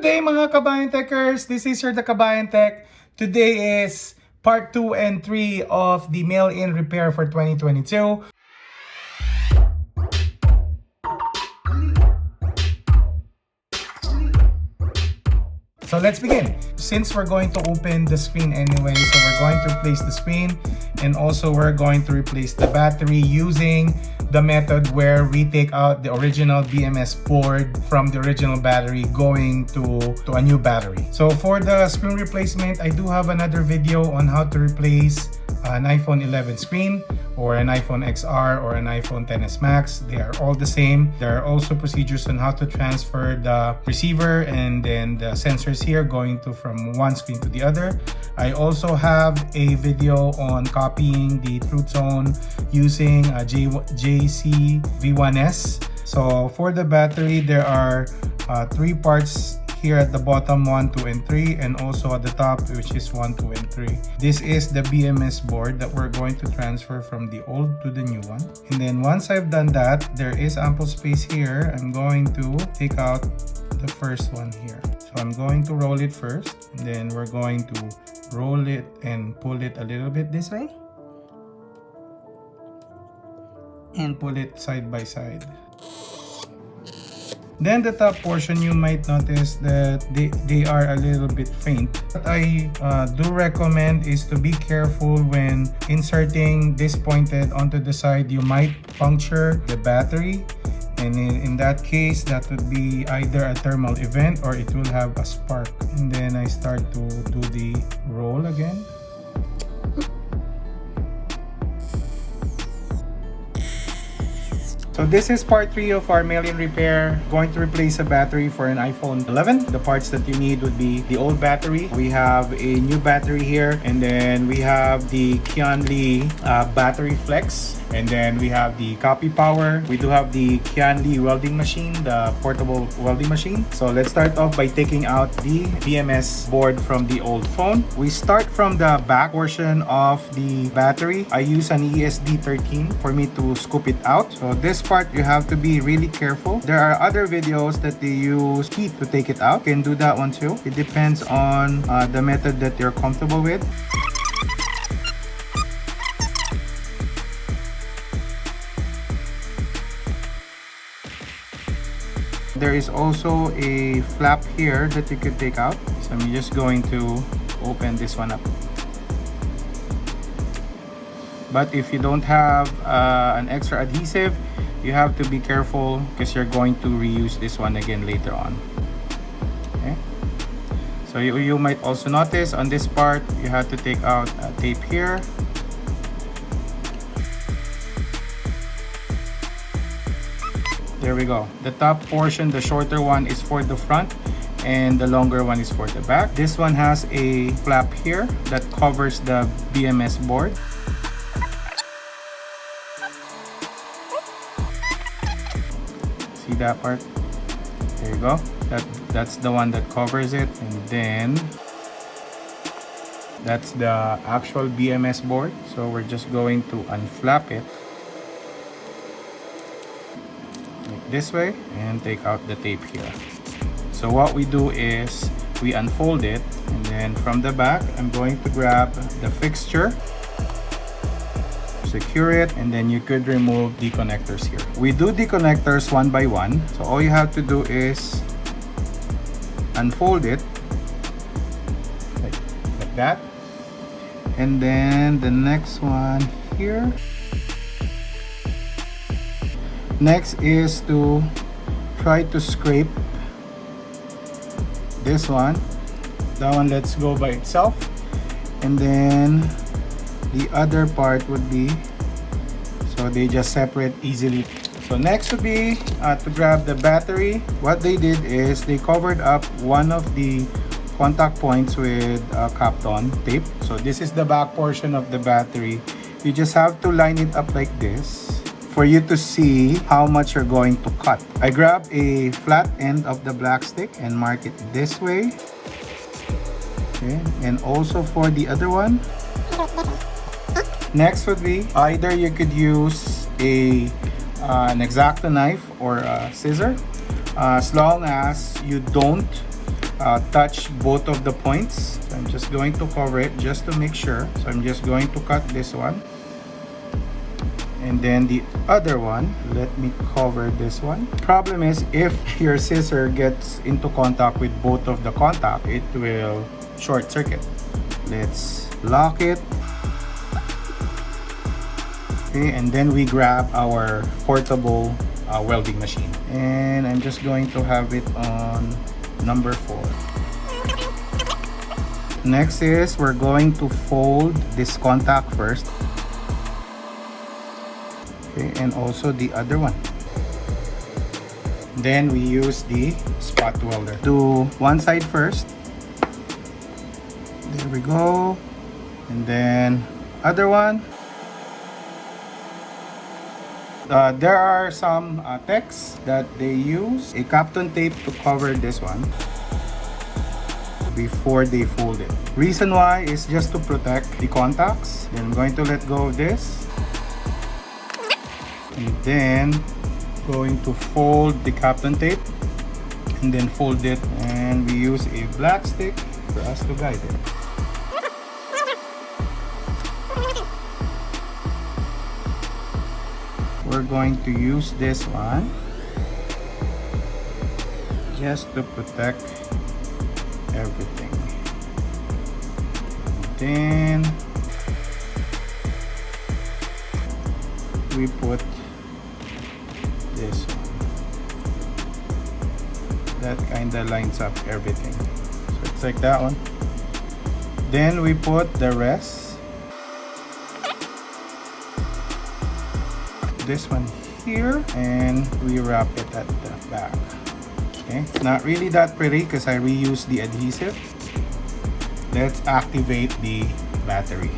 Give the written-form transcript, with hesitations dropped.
day mga Kabayan Techers, this is your The Kabayan Tech. Today is part 2 and 3 of the mail-in repair for 2022. So let's begin. Since we're going to open the screen anyway, so we're going to replace the screen and also we're going to replace the battery using the method where we take out the original BMS board from the original battery going to a new battery. So for the screen replacement, I do have another video on how to replace an iPhone 11 screen or an iPhone XR or an iPhone XSMAX. They are all the same. There are also procedures on how to transfer the receiver and then the sensors here going to from one screen to the other. I also have a video on copying the truth zone using a JC V1S. So for the battery, there are 3 parts here at the bottom, 1, 2, and 3, and also at the top, which is 1, 2, and 3. This is the BMS board that we're going to transfer from the old to the new one. And then once I've done that, there is ample space here. I'm going to take out the first one here. So I'm going to roll it first, and then we're going to roll it and pull it a little bit this way, and pull it side by side. Then the top portion, you might notice that they are a little bit faint. What I do recommend is to be careful when inserting this pointed onto the side. You might puncture the battery, and in that case, that would be either a thermal event or it will have a spark. And then I start to do the roll again. So this is part 3 of our mail-in repair. Going to replace a battery for an iPhone 11. The parts that you need would be the old battery. We have a new battery here, and then we have the qianli battery flex, and then we have the copy power. We do have the qianli welding machine, the portable welding machine. So let's start off by taking out the BMS board from the old phone. We start from the back portion of the battery. I use an ESD13 for me to scoop it out. So this part, you have to be really careful. There are other videos that they use heat to take it out. You can do that one too. It depends on the method that you're comfortable with. There is also a flap here that you could take out. So I'm just going to open this one up. But if you don't have an extra adhesive, you have to be careful because you're going to reuse this one again later on. Okay. So you might also notice on this part, you have to take out a tape here. There we go. The top portion, the shorter one, is for the front and the longer one is for the back. This one has a flap here that covers the BMS board. See that part? There you go. That's the one that covers it, and then that's the actual BMS board. So we're just going to unflap it like this way and take out the tape here. So what we do is we unfold it, and then from the back I'm going to grab the fixture, secure it, and then you could remove the connectors here. We do the connectors one by one, so all you have to do is unfold it like that, and then the next one here. Next is to try to scrape this one. That one let's go by itself, and then the other part would be, so they just separate easily. So next would be to grab the battery. What they did is they covered up one of the contact points with Kapton tape. So this is the back portion of the battery. You just have to line it up like this for you to see how much you're going to cut. I grab a flat end of the black stick and mark it this way. Okay, and also for the other one. Next would be either you could use an X-Acto knife or a scissor, as long as you don't touch both of the points. So I'm just going to cover it just to make sure. So I'm just going to cut this one. And then the other one, let me cover this one. Problem is, if your scissor gets into contact with both of the contact, it will short circuit. Let's lock it. Okay, and then we grab our portable welding machine. And I'm just going to have it on number 4. Next is we're going to fold this contact first. Okay, and also the other one. Then we use the spot welder. Do one side first. There we go. And then other one. There are some techs that they use a Kapton tape to cover this one before they fold it. Reason why is just to protect the contacts. Then I'm going to let go of this. And then going to fold the Kapton tape and then fold it, and we use a black stick for us to guide it. We're going to use this one just to protect everything. And then we put this one. That kind of lines up everything. So it's like that one. Then we put the rest. This one here, and we wrap it at the back. Okay, it's not really that pretty because I reused the adhesive. Let's activate the battery.